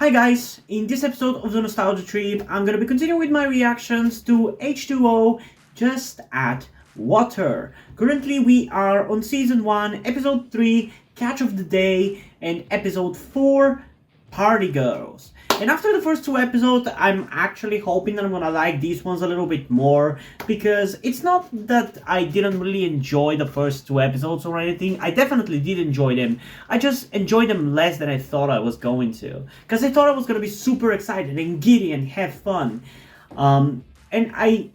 Hi guys, in this episode of the Nostalgia Trip, I'm gonna be continuing with my reactions to H2O, Just Add Water. Currently we are on Season 1, Episode 3, Catch of the Day, and Episode 4, Party Girls. And after the first two episodes, I'm actually hoping that I'm gonna like these ones a little bit more, because it's not that I didn't really enjoy the first two episodes or anything. I definitely did enjoy them. I just enjoyed them less than I thought I was going to, because I thought I was gonna be super excited and giddy and have fun. And I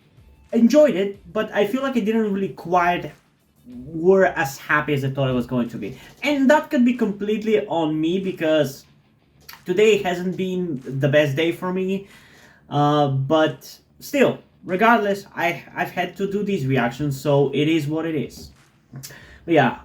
enjoyed it, but I feel like I didn't really quite were as happy as I thought I was going to be. And that could be completely on me because today hasn't been the best day for me, but still, regardless, I've had to do these reactions, so it is what it is. But yeah,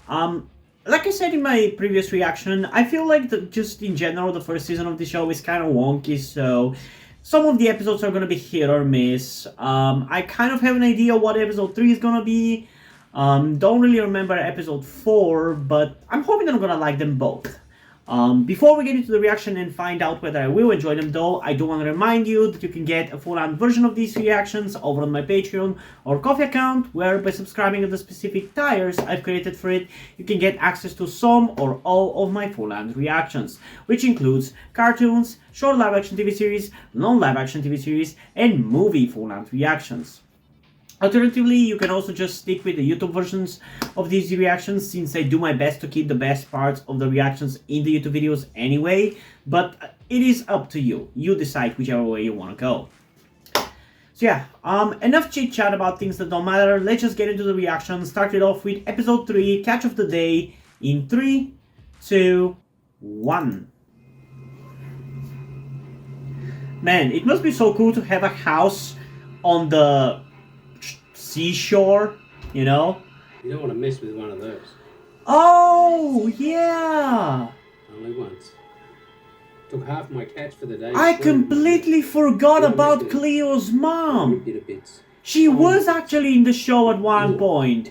like I said in my previous reaction, I feel like just in general the first season of the show is kind of wonky, so some of the episodes are gonna be hit or miss. I kind of have an idea what episode 3 is gonna be. Don't really remember episode 4, but I'm hoping that I'm gonna like them both. Before we get into the reaction and find out whether I will enjoy them though, I do want to remind you that you can get a full-on version of these reactions over on my Patreon or Ko-fi account, where by subscribing to the specific tiers I've created for it, you can get access to some or all of my full-on reactions, which includes cartoons, short live-action TV series, non-live-action TV series, and movie full-on reactions. Alternatively, you can also just stick with the YouTube versions of these reactions, since I do my best to keep the best parts of the reactions in the YouTube videos anyway, but it is up to you. You decide whichever way you want to go. So yeah, enough chit chat about things that don't matter. Let's just get into the reaction. Start it off with episode 3, Catch of the Day, in 3, 2, 1. Man, it must be so cool to have a house on the seashore, you know? You don't want to mess with one of those. Oh, yeah! Only once. Took half my catch for the day. I completely forgot about Cleo's mom. She was actually in the show at one point.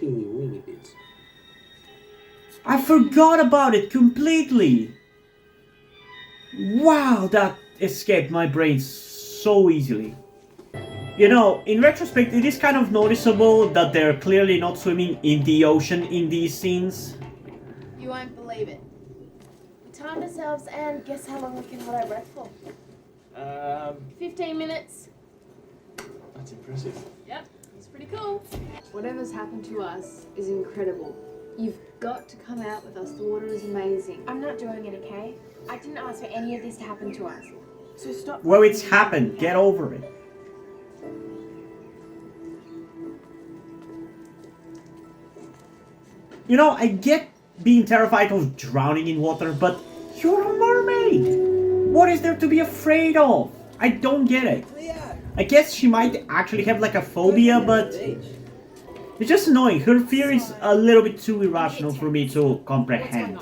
I forgot about it completely. Wow, that escaped my brain so easily. You know, in retrospect, it is kind of noticeable that they're clearly not swimming in the ocean in these scenes. You won't believe it. We timed ourselves and guess how long we can hold our breath for? 15 minutes. That's impressive. Yep, it's pretty cool. Whatever's happened to us is incredible. You've got to come out with us. The water is amazing. I'm not doing it, okay? I didn't ask for any of this to happen to us. So stop. Well, it's happened. Get over it. You know, I get being terrified of drowning in water, but you're a mermaid! What is there to be afraid of? I don't get it. I guess she might actually have like a phobia, but it's just annoying. Her fear is a little bit too irrational for me to comprehend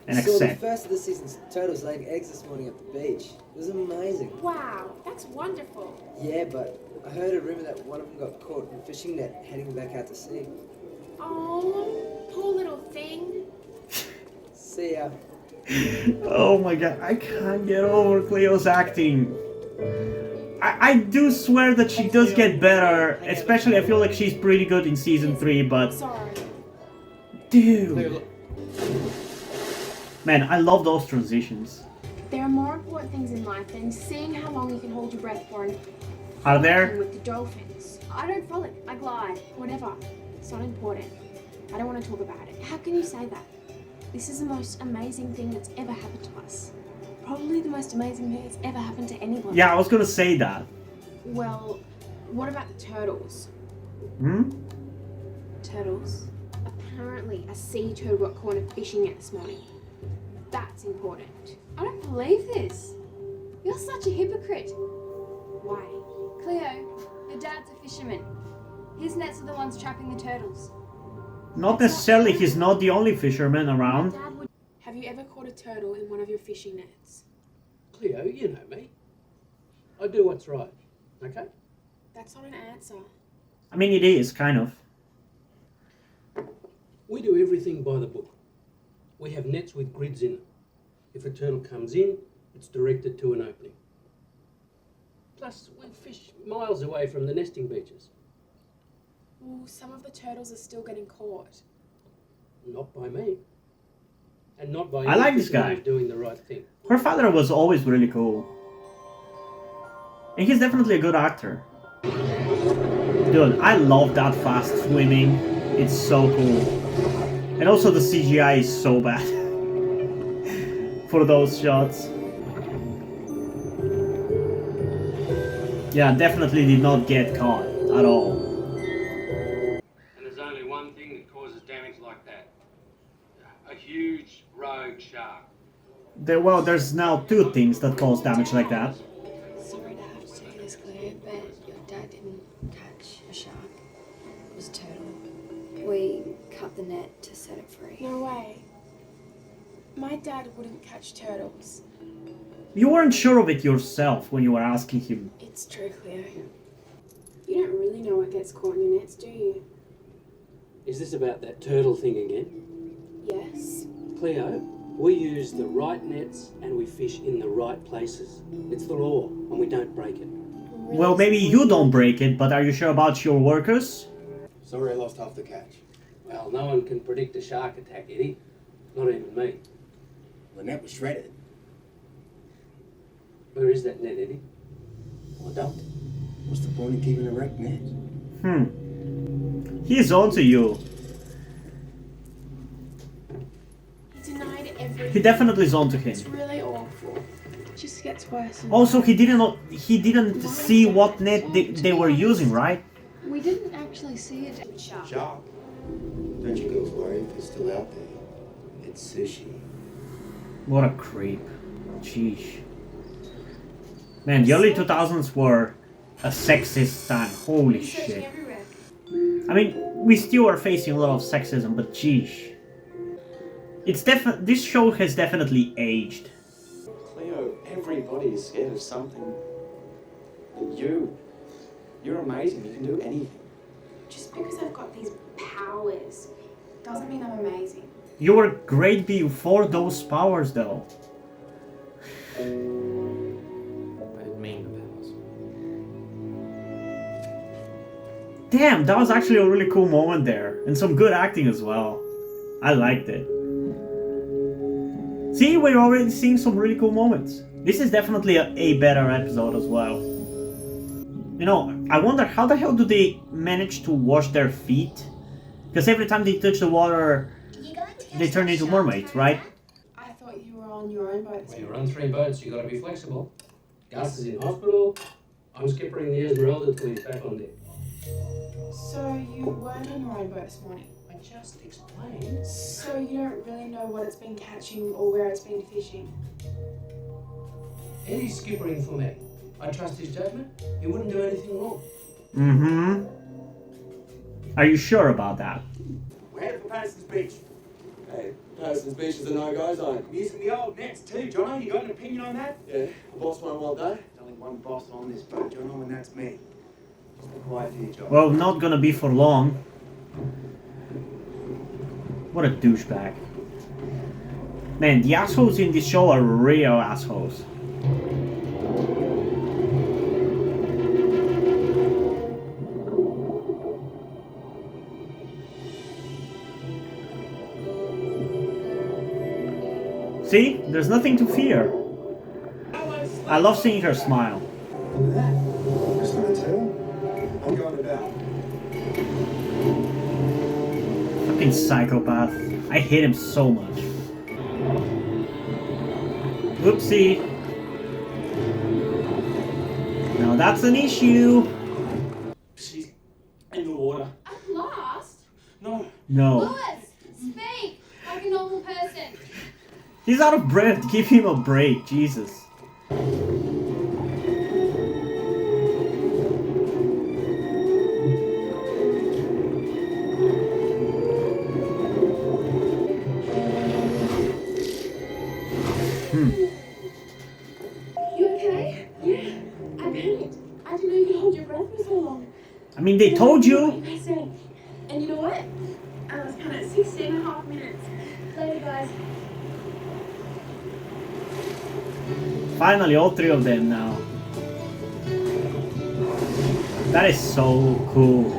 and I saw the accept. first of the season's turtles laying eggs this morning at the beach. It was amazing. Wow, that's wonderful. Yeah, but I heard a rumor that one of them got caught in a fishing net heading back out to sea. Oh, poor little thing. See ya. Oh my god, I can't get over Cleo's acting. I do swear that she does get better, especially I feel like she's pretty good in season 3, but... Sorry. Dude. Man, I love those transitions. There are more important things in life than seeing how long you can hold your breath for and Are there? with the dolphins. I don't frolic, I glide, whatever. It's not important. I don't want to talk about it. How can you say that? This is the most amazing thing that's ever happened to us. Probably the most amazing thing that's ever happened to anyone. Yeah, I was gonna say that. Well, what about the turtles? Hmm? Turtles? Apparently a sea turtle got caught in a fishing net this morning. That's important. I don't believe this. You're such a hypocrite. Why? Cleo, your dad's a fisherman. His nets are the ones trapping the turtles. Not necessarily, he's not the only fisherman around. Dad would... Have you ever caught a turtle in one of your fishing nets? Cleo, you know me. I do what's right, okay? That's not an answer. I mean, it is, kind of. We do everything by the book. We have nets with grids in them. If a turtle comes in, It's directed to an opening. Plus, we fish miles away from the nesting beaches. Well, some of the turtles are still getting caught. Not by me. And not by I like any this guy. fisherman doing the right thing. Her father was always really cool. And he's definitely a good actor. Dude, I love that fast swimming. It's so cool. And also the CGI is so bad. For those shots. Yeah, definitely did not get caught at all. And there's only one thing that causes damage like that. A huge rogue shark. There's now two things that cause damage like that. Sorry to have to tell you this, Claire, but your dad didn't catch a shark. It was a turtle. We cut the net to set it free. No way. My dad wouldn't catch turtles. You weren't sure of it yourself when you were asking him. It's true, Cleo. You don't really know what gets caught in your nets, do you? Is this about that turtle thing again? Yes. Cleo, we use the right nets and we fish in the right places. It's the law and we don't break it. Well, maybe you don't break it, but are you sure about your workers? Sorry I lost half the catch. Well, no one can predict a shark attack, Eddie. Not even me. The net was shredded. Where is that net, Eddie? Well, I dumped it. What's the point of keeping a wrecked net? He's on to you. He denied everything. He definitely is on to It's him. really awful. It just gets worse. And Also, he didn't see what net they were using, right? We didn't actually see it. shark. Shark. Don't you girls worry if it's still out there. It's sushi. What a creep. Sheesh. Man, the early 2000s were a sexist time. Holy Researching shit. everywhere. I mean, we still are facing a lot of sexism, but sheesh. This show has definitely aged. Cleo, everybody is scared of something. But you're amazing. You can do anything. Just because I've got these powers doesn't mean I'm amazing. You were great before those powers, though. I didn't mean the powers. Damn, that was actually a really cool moment there. And some good acting as well. I liked it. See, we're already seeing some really cool moments. This is definitely a better episode as well. You know, I wonder how the hell do they manage to wash their feet? Because every time they touch the water, they turn into mermaids, right? I thought you were on your own boat. When you run 3 boats, you gotta be flexible. Gus is in hospital. I'm skippering the Esmeralda till he's back on deck. So you weren't on your own boat this morning? I just explained. So you don't really know what it's been catching or where it's been fishing? Eddie's skippering for me. I trust his judgment. He wouldn't do anything wrong. Mm-hmm. Are you sure about that? We're headed for Patterson's Beach. Hey, Patterson's Beach is a no-go zone. Using the old nets too, Jono. You got an opinion on that? Yeah, I lost one wild day. There's only one boss on this boat, Jono, and that's me. Just be quiet here, Jono. Well, not gonna be for long. What a douchebag. Man, the assholes in this show are real assholes. See? There's nothing to fear. I love seeing her smile. Look at that. That's not a turtle. I'm going about. Fucking psychopath. I hate him so much. Oopsie. Now that's an issue. She's in the water. At last? No. No. Lewis, speak like a normal person. He's out of breath. Give him a break. Jesus. You okay? Yeah. I panicked. I didn't know you could hold your breath for so long. I mean, they told you. And you know what? I was kind of 16.5 minutes. Later, guys. Finally, all three of them now. That is so cool.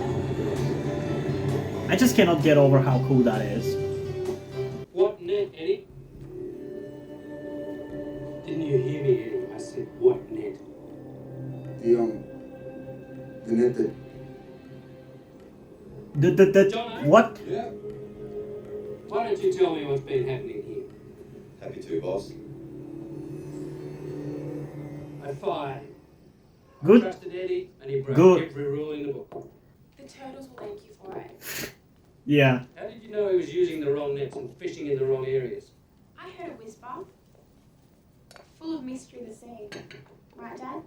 I just cannot get over how cool that is. What net, Eddie? Didn't you hear me, Eddie? I said, what net? The net that Jono? What? yeah. Why don't you tell me what's been happening here? Happy to, boss. I fired him. I Good. trusted Eddie, and he broke Good. every rule in the book. The turtles will thank you for it. Yeah. How did you know he was using the wrong nets and fishing in the wrong areas? I heard a whisper. Full of mystery, the sea. Right, Dad?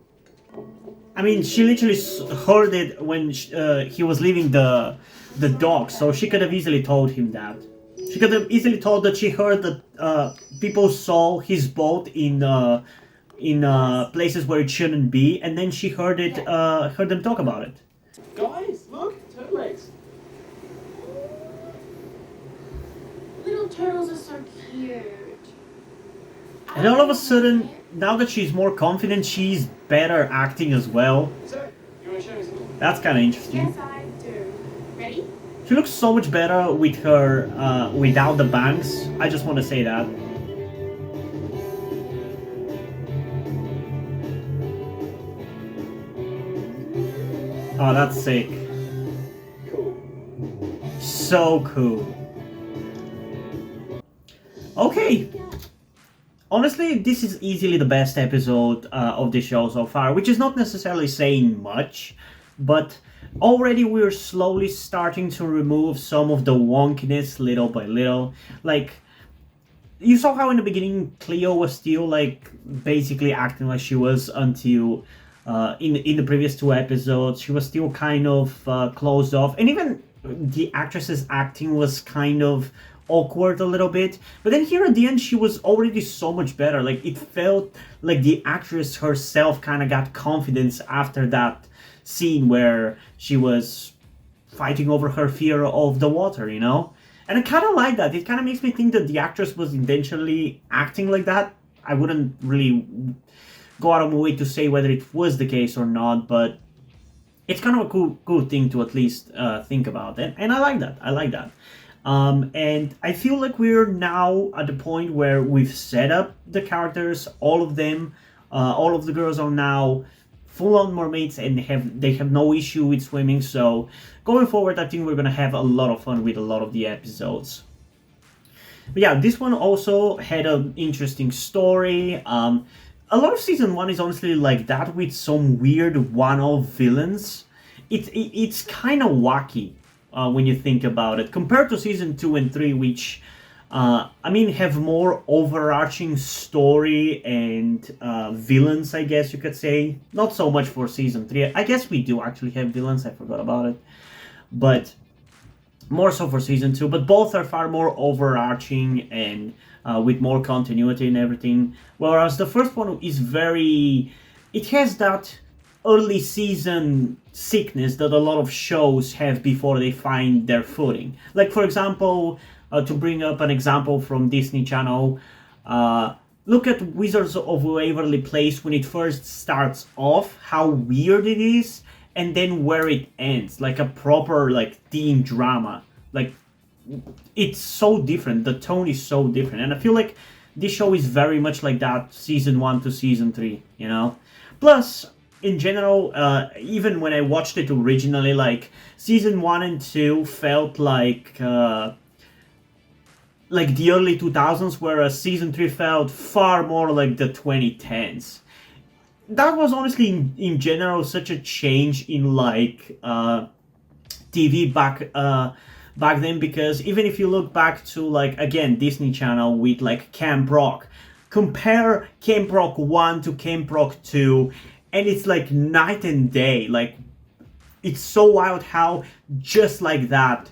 I mean, she literally heard it when he was leaving the dock, so she could have easily told him that. She could have easily told that she heard that people saw his boat in places where it shouldn't be, and then she heard it, heard them talk about it. Guys, look, turtle eggs. Little turtles are so cute. And all of a sudden, now that she's more confident, she's better acting as well. So, you want to show me something? That's kind of interesting. Yes, I do. Ready? She looks so much better with her without the bangs. I just want to say that. Oh, that's sick. Cool. So cool. Okay. Honestly, this is easily the best episode of the show so far, which is not necessarily saying much, but already we're slowly starting to remove some of the wonkiness little by little. Like, you saw how in the beginning Cleo was still like basically acting like she was until in the previous two episodes. She was still kind of closed off, and even the actress's acting was kind of awkward a little bit. But then here at the end, she was already so much better. Like, it felt like the actress herself kind of got confidence after that scene where she was fighting over her fear of the water, you know? And I kind of like that. It kind of makes me think that the actress was intentionally acting like that. I wouldn't really go out of my way to say whether it was the case or not, but it's kind of a cool thing to at least think about. And I like that. I like that. And I feel like we're now at the point where we've set up the characters, all of them, all of the girls are now full-on mermaids and they have no issue with swimming. So going forward, I think we're gonna have a lot of fun with a lot of the episodes. But yeah, this one also had an interesting story. A lot of season 1 is honestly like that, with some weird one-off villains. It's kind of wacky. When you think about it, compared to season 2 and 3, which I mean have more overarching story and villains, I guess you could say. Not so much for season 3. I guess we do actually have villains, I forgot about it, but more so for season 2. But both are far more overarching and with more continuity and everything, whereas the first one is very, it has that early season sickness that a lot of shows have before they find their footing. Like, for example, to bring up an example from Disney Channel, look at Wizards of Waverly Place when it first starts off, how weird it is, and then where it ends, like a proper like teen drama. Like, it's so different, the tone is so different, and I feel like this show is very much like that, season 1 to season 3, you know? Plus, in general, even when I watched it originally, like, season 1 and 2 felt like the early 2000s, whereas season 3 felt far more like the 2010s. That was honestly, in general, such a change in, like, TV back then, because even if you look back to, like, again, Disney Channel with, like, Camp Rock, compare Camp Rock 1 to Camp Rock 2, and it's like night and day. Like, it's so wild how just like that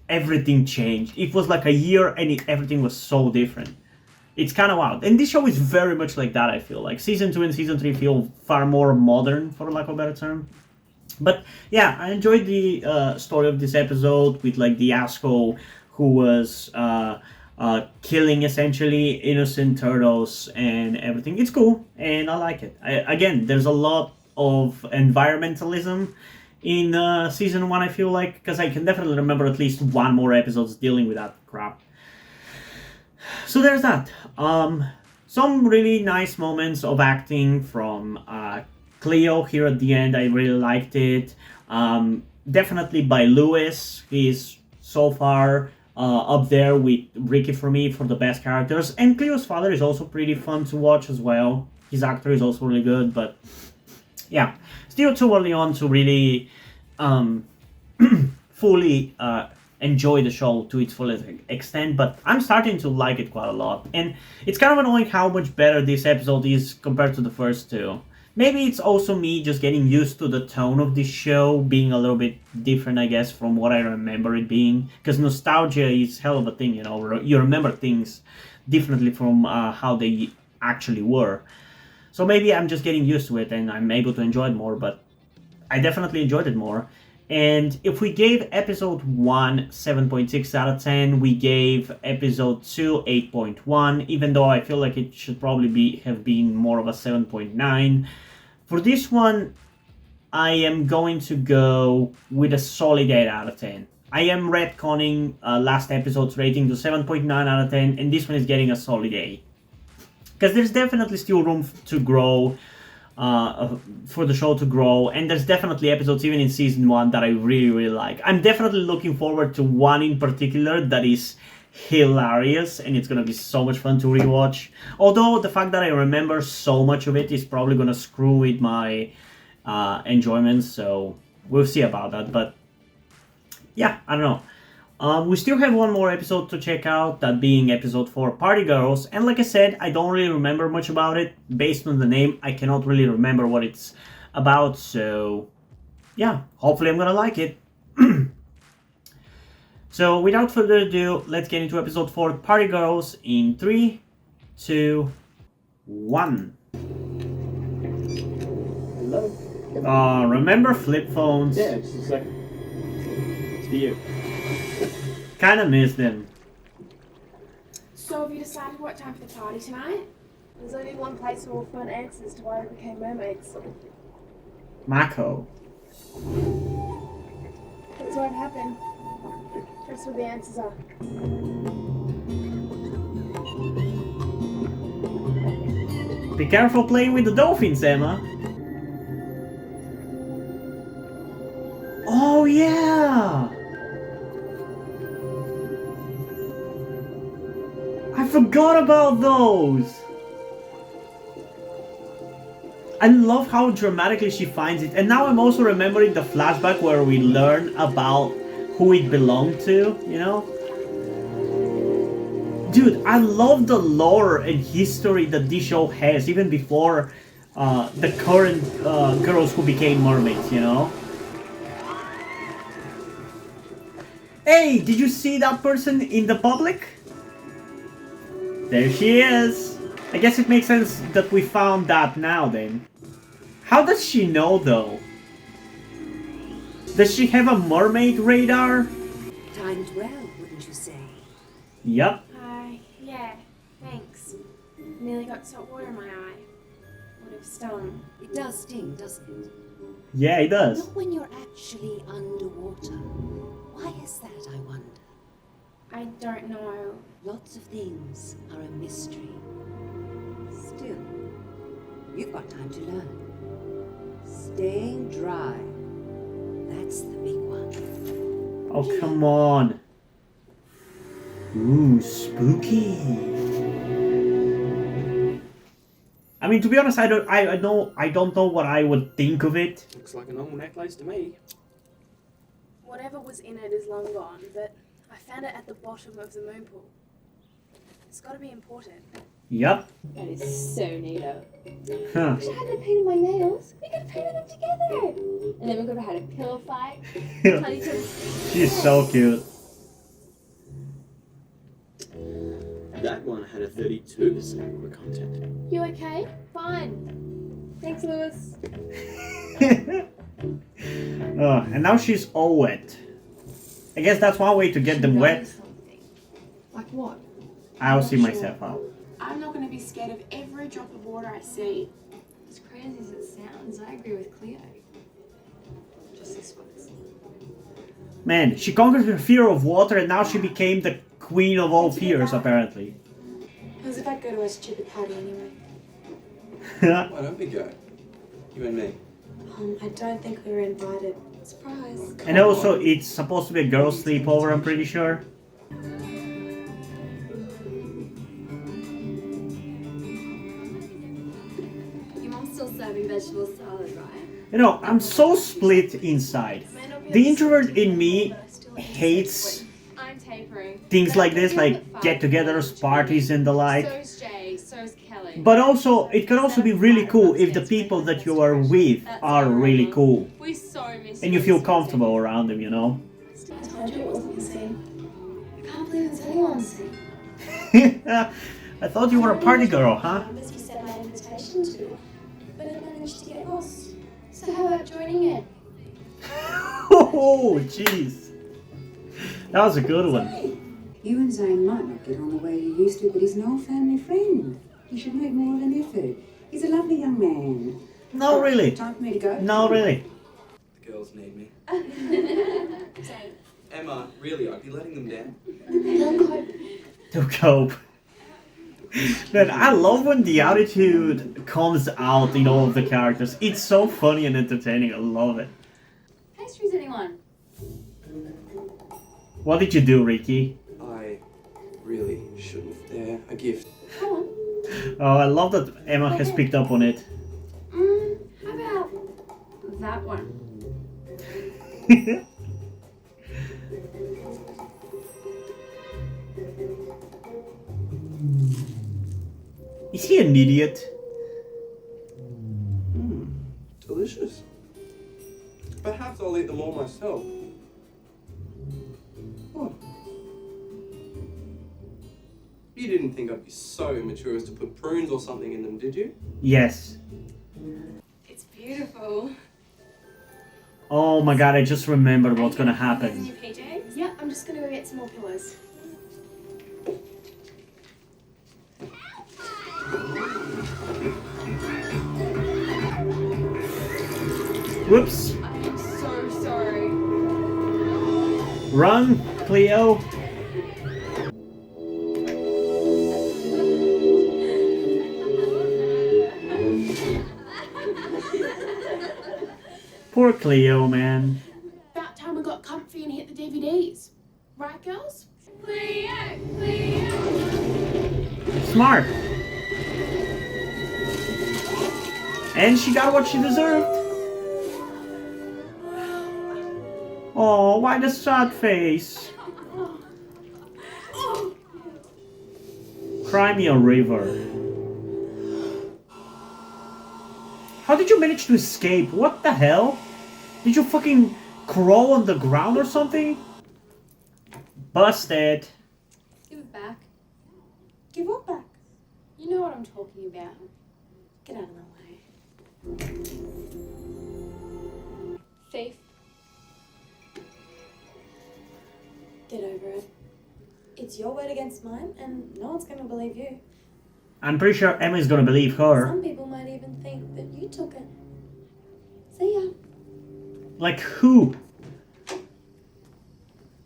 everything changed. It was like a year and everything was so different. It's kind of wild. And this show is very much like that, I feel like. Season 2 and Season 3 feel far more modern, for lack of a better term. But yeah, I enjoyed the story of this episode with, like, the asshole who was killing essentially innocent turtles and everything. It's cool, and I like it. Again, there's a lot of environmentalism in season 1, I feel like, because I can definitely remember at least one more episodes dealing with that crap. So there's that. Some really nice moments of acting from Cleo here at the end. I really liked it. Definitely by Lewis. He's so far up there with Ricky for me for the best characters. And Cleo's father is also pretty fun to watch as well. His actor is also really good, but yeah, still too early on to really fully enjoy the show to its fullest extent, but I'm starting to like it quite a lot. And it's kind of annoying how much better this episode is compared to the first two. Maybe it's also me just getting used to the tone of this show being a little bit different, I guess, from what I remember it being. Because nostalgia is hell of a thing, you know. You remember things differently from how they actually were. So maybe I'm just getting used to it and I'm able to enjoy it more, but I definitely enjoyed it more. And if we gave episode 1 7.6 out of 10, we gave episode 2 8.1, even though I feel like it should probably have been more of a 7.9. For this one, I am going to go with a solid 8 out of 10. I am retconning last episode's rating to 7.9 out of 10, and this one is getting a solid 8. Because there's definitely still room to grow, for the show to grow, and there's definitely episodes even in season 1 that I really, really like. I'm definitely looking forward to one in particular that is hilarious, and it's gonna be so much fun to rewatch. Although the fact that I remember so much of it is probably gonna screw with my enjoyment, so we'll see about that. But yeah, I don't know. We still have one more episode to check out, that being episode 4, Party Girls. And like I said, I don't really remember much about it. Based on the name, I cannot really remember what it's about. So, yeah, hopefully I'm gonna like it. So, without further ado, let's get into episode 4, Party Girls, in 3, 2, 1. Hello? Remember flip phones? Yeah, just a second. It's for you. Kinda miss them. So have you decided what time for the party tonight? There's only one place who will find answers to why we became mermaids. Mako. That's what happened. That's what the answers are. Be careful playing with the dolphins, Emma. Oh yeah! I forgot about those! I love how dramatically she finds it, and now I'm also remembering the flashback where we learn about who it belonged to, you know? Dude, I love the lore and history that this show has, even before the current girls who became mermaids, you know? Hey, did you see that person in the public? There she is. I guess it makes sense that we found that now then. How does she know though? Does she have a mermaid radar? Timed well, wouldn't you say? Yep. Hi. Yeah. Thanks. Nearly got salt water in my eye. Would have stung. It does sting, doesn't it? Yeah, it does. Not when you're actually underwater. Why is that, I wonder? I don't know. Lots of things are a mystery. Still, you've got time to learn. Staying dry. That's the big one. Oh, come on. Ooh, spooky. I mean, to be honest, I don't know what I would think of it. Looks like a normal necklace to me. Whatever was in it is long gone, but I found it at the bottom of the moon pool. It's got to be important. Yep. That is so neato. Huh. Wish I hadn't painted my nails. We could have painted them together. And then we could have had a pillow fight. Tell each other. She's so cute. That one had a 32% water content. You okay? Fine. Thanks, Lewis. Oh, and now she's all wet. I guess that's one way to get them wet. Something. Like what? I'll see Sure. myself out. I'm not going to be scared of every drop of water I see. As crazy as it sounds, I agree with Cleo. Just this once. Man, she conquered her fear of water and now she became the queen of all fears, apparently. It was if I'd go to a stupid party anyway. Why don't we go? You and me. I don't think we were invited. Surprise. And also, it's supposed to be a girls' sleepover, I'm pretty sure. Your mom's still serving vegetable salad, right? You know, I'm so split inside. The introvert in me hates I'm tapering. things like this, like get-togethers, parties and the like. So's Jay, so's Kelly. But also, it can also be really cool if the people that you are with are really cool. We so miss And you feel comfortable around them, you know? I told you it wasn't the same. I can't believe it's anyone's scene. I thought you were a party girl, huh? Numbers you sent my invitation to, but I managed to get lost. So how about joining in? Oh, jeez. That was a good one. You and Zane might not get on the way you used to, but he's an old family friend. You should make more of an effort. He's a lovely young man. No, really. Time for me to go? No, really. The girls need me. Zane. Emma, really, I'd be letting them down. They'll cope. To cope. Man, I love when the attitude comes out in all of the characters. It's so funny and entertaining. I love it. Pastries, anyone? What did you do, Ricky? I really shouldn't. They're a gift. Come on. Oh, I love that Emma has picked up on it. How about that one? Is he an idiot? Delicious. Perhaps I'll eat them all myself. Oh. You didn't think I'd be so immature as to put prunes or something in them, did you? Yes. It's beautiful. Oh my god, I just remembered what's gonna Your happen. PJs? Yeah, I'm just gonna go get some more pillows. Whoops. I'm so sorry. Run, Cleo. Poor Cleo, man. About time we got comfy and hit the DVDs. Right, girls? Smart. And she got what she deserved. Oh, why the sad face? Cry me a river. How did you manage to escape? What the hell? Did you fucking crawl on the ground or something? Busted. Give it back. Give what back? You know what I'm talking about. Get out of my way. Thief. Get over it. It's your word against mine, and no one's gonna believe you. I'm pretty sure Emma is gonna believe her. Some people might even think that you took it. See ya. Like who?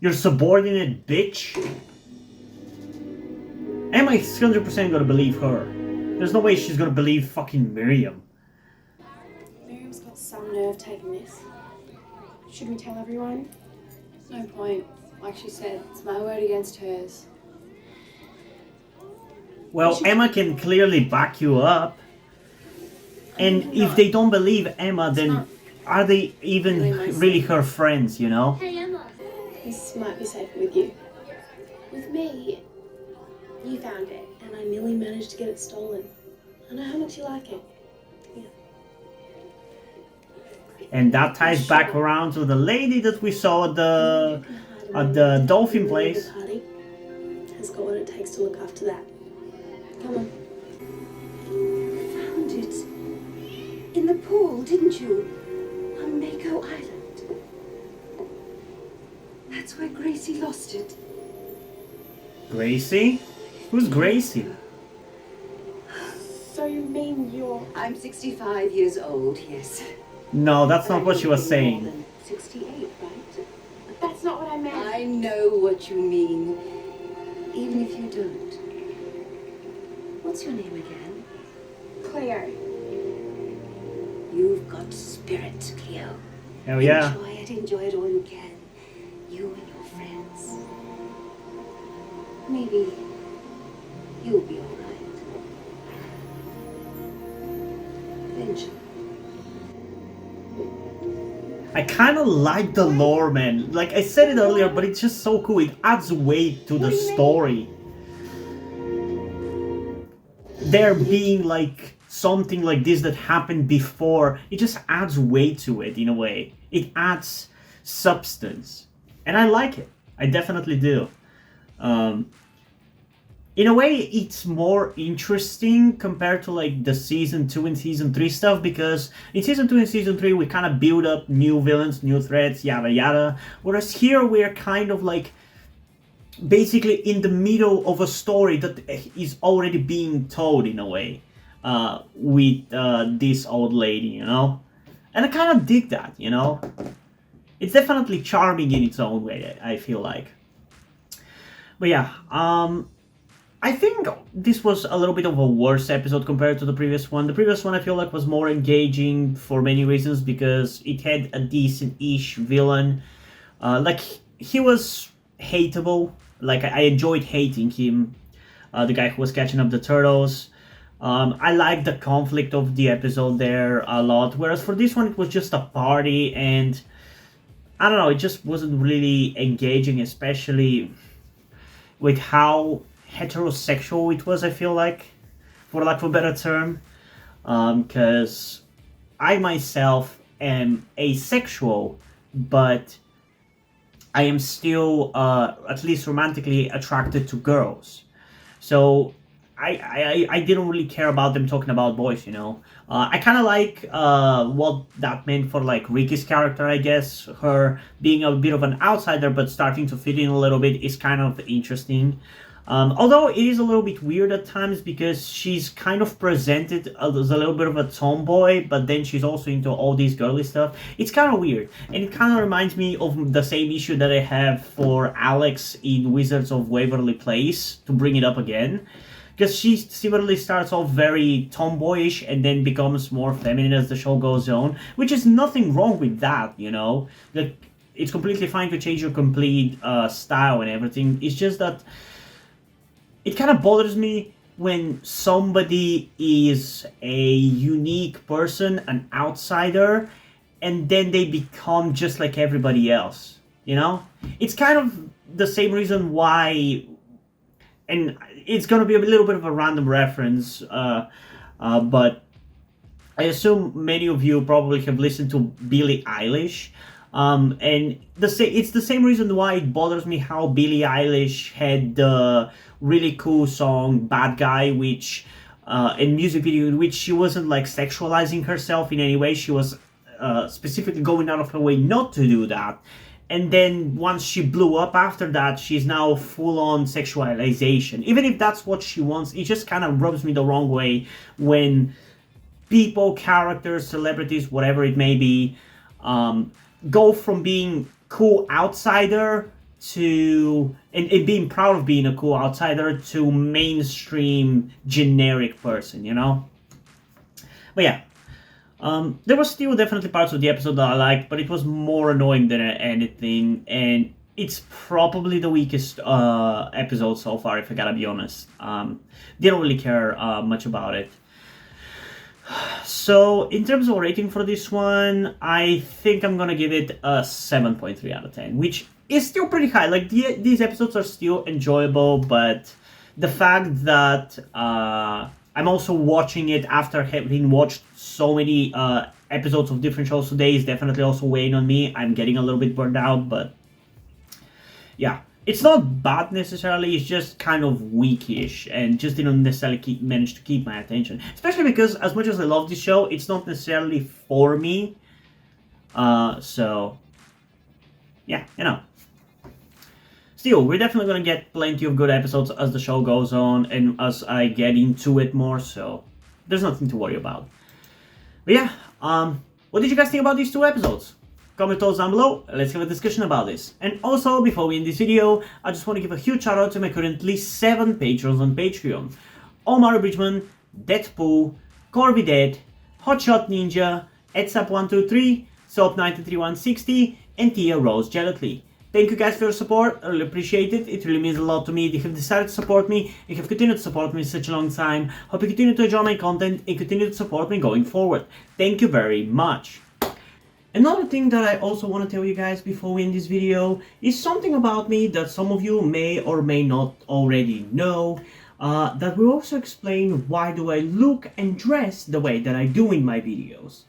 Your subordinate bitch? Emma is 100% gonna believe her. There's no way she's gonna believe fucking Miriam. Miriam's got some nerve taking this. Should we tell everyone? No point. Like she said, it's my word against hers. Well, Emma can clearly back you up. And if they don't believe Emma, then are they even really her friends, you know? Hey Emma. This might be safer with you. With me, you found it, and I nearly managed to get it stolen. I know how much you like it. And that ties back around to the lady that we saw at the dolphin place. Party has got what it takes to look after that. Come on. Found it. In the pool, didn't you? On Mako Island. That's where Gracie lost it. Gracie? Who's Gracie? So you mean you're... I'm 65 years old, yes. No, that's But not I what she won't was be more saying. than 68, right? That's not what I meant. I know what you mean, even if you don't. What's your name again? Cleo. You've got spirit, Cleo. Oh yeah. Enjoy it all you can. You and your friends. Maybe you'll be all right. Eventually. I kind of like the lore, man. Like I said it earlier, but it's just so cool. It adds weight to the story. There being like something like this that happened before, it just adds weight to it in a way. It adds substance. And I like it. I definitely do. In a way, it's more interesting compared to like the season 2 and season 3 stuff, because in season 2 and season 3 we kind of build up new villains, new threats, yada yada. Whereas here we're kind of like basically in the middle of a story that is already being told in a way with this old lady, you know? And I kind of dig that, you know? It's definitely charming in its own way, I feel like. But yeah, I think this was a little bit of a worse episode compared to the previous one. The previous one I feel like was more engaging for many reasons because it had a decent-ish villain. Like, he was hateable. Like, I enjoyed hating him. The guy who was catching up the turtles. I liked the conflict of the episode there a lot. Whereas for this one, it was just a party and... I don't know, it just wasn't really engaging, especially with how heterosexual it was, I feel like, for lack of a better term, because I myself am asexual, but I am still, at least romantically, attracted to girls. So I didn't really care about them talking about boys, you know. I kind of like what that meant for like Ricky's character, I guess. Her being a bit of an outsider but starting to fit in a little bit is kind of interesting. Although it is a little bit weird at times because she's kind of presented as a little bit of a tomboy, but then she's also into all this girly stuff. It's kind of weird, and it kind of reminds me of the same issue that I have for Alex in Wizards of Waverly Place, to bring it up again. Because she similarly starts off very tomboyish and then becomes more feminine as the show goes on, which is nothing wrong with that, you know. Like, it's completely fine to change your complete style and everything. It's just that it kind of bothers me when somebody is a unique person, an outsider, and then they become just like everybody else, you know? It's kind of the same reason why, and it's going to be a little bit of a random reference, but I assume many of you probably have listened to Billie Eilish. And it's the same reason why it bothers me how Billie Eilish had the really cool song Bad Guy, which in music video in which she wasn't like sexualizing herself in any way. She was specifically going out of her way not to do that. And then once she blew up after that, she's now full-on sexualization. Even if that's what she wants, it just kind of rubs me the wrong way when people, characters, celebrities, whatever it may be, go from being cool outsider to and being proud of being a cool outsider to mainstream generic person, you know? But yeah, there were still definitely parts of the episode that I liked, but it was more annoying than anything, and it's probably the weakest episode so far, if I gotta be honest. Didn't really care much about it. So, in terms of rating for this one, I think I'm gonna give it a 7.3 out of 10, which is still pretty high. Like, these episodes are still enjoyable, but the fact that I'm also watching it after having watched so many episodes of different shows today is definitely also weighing on me. I'm getting a little bit burned out, but yeah. It's not bad necessarily, it's just kind of weakish and just didn't necessarily manage to keep my attention. Especially because as much as I love this show, it's not necessarily for me. So, yeah, you know. Still, we're definitely gonna get plenty of good episodes as the show goes on and as I get into it more, so there's nothing to worry about. But yeah, what did you guys think about these 2 episodes? Comment those down below, let's have a discussion about this. And also, before we end this video, I just want to give a huge shout out to my currently 7 patrons on Patreon. Omar Bridgman, Deadpool, Corby Dead, Hotshot Ninja, Edsap123, Soap93160, and Tia Rose Gelatly. Thank you guys for your support, I really appreciate it, it really means a lot to me. You have decided to support me, you have continued to support me such a long time. Hope you continue to enjoy my content and continue to support me going forward. Thank you very much. Another thing that I also want to tell you guys before we end this video is something about me that some of you may or may not already know. That will also explain why do I look and dress the way that I do in my videos.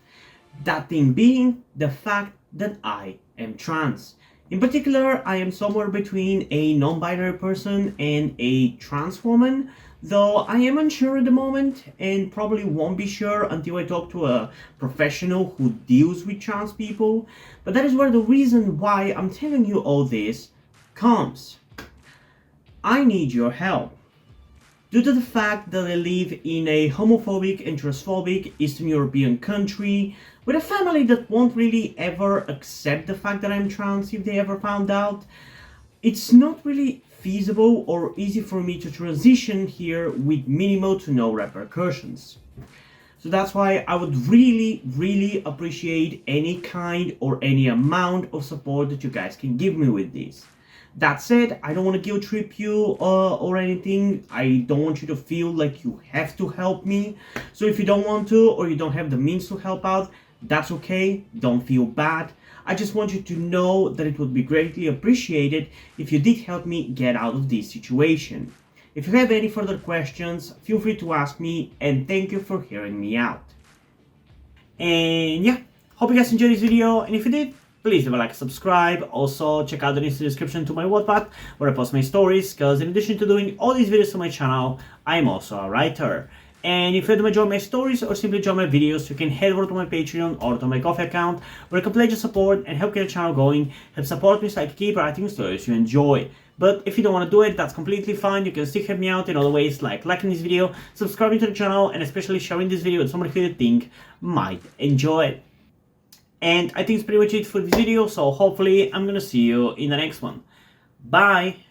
That thing being the fact that I am trans. In particular, I am somewhere between a non-binary person and a trans woman, though I am unsure at the moment and probably won't be sure until I talk to a professional who deals with trans people. But that is where the reason why I'm telling you all this comes. I need your help. Due to the fact that I live in a homophobic and transphobic Eastern European country, with a family that won't really ever accept the fact that I'm trans if they ever found out, it's not really feasible or easy for me to transition here with minimal to no repercussions. So that's why I would really appreciate any kind or any amount of support that you guys can give me with this. That said, I don't want to guilt trip you or anything. I don't want you to feel like you have to help me. So if you don't want to or you don't have the means to help out, that's okay. Don't feel bad. I just want you to know that it would be greatly appreciated if you did help me get out of this situation. If you have any further questions, feel free to ask me, and thank you for hearing me out. And yeah, hope you guys enjoyed this video, and if you did, please leave a like and subscribe. Also, check out the link in the description to my Wattpad, where I post my stories, because in addition to doing all these videos on my channel, I am also a writer. And if you enjoy my stories or simply enjoy my videos, you can head over to my Patreon or to my Coffee account, where you can pledge your support and help get the channel going, help support me so I can keep writing stories you enjoy. But if you don't want to do it, that's completely fine. You can still help me out in other ways, like liking this video, subscribing to the channel, and especially sharing this video with someone who you think might enjoy it. And I think it's pretty much it for this video, so hopefully I'm gonna see you in the next one. Bye!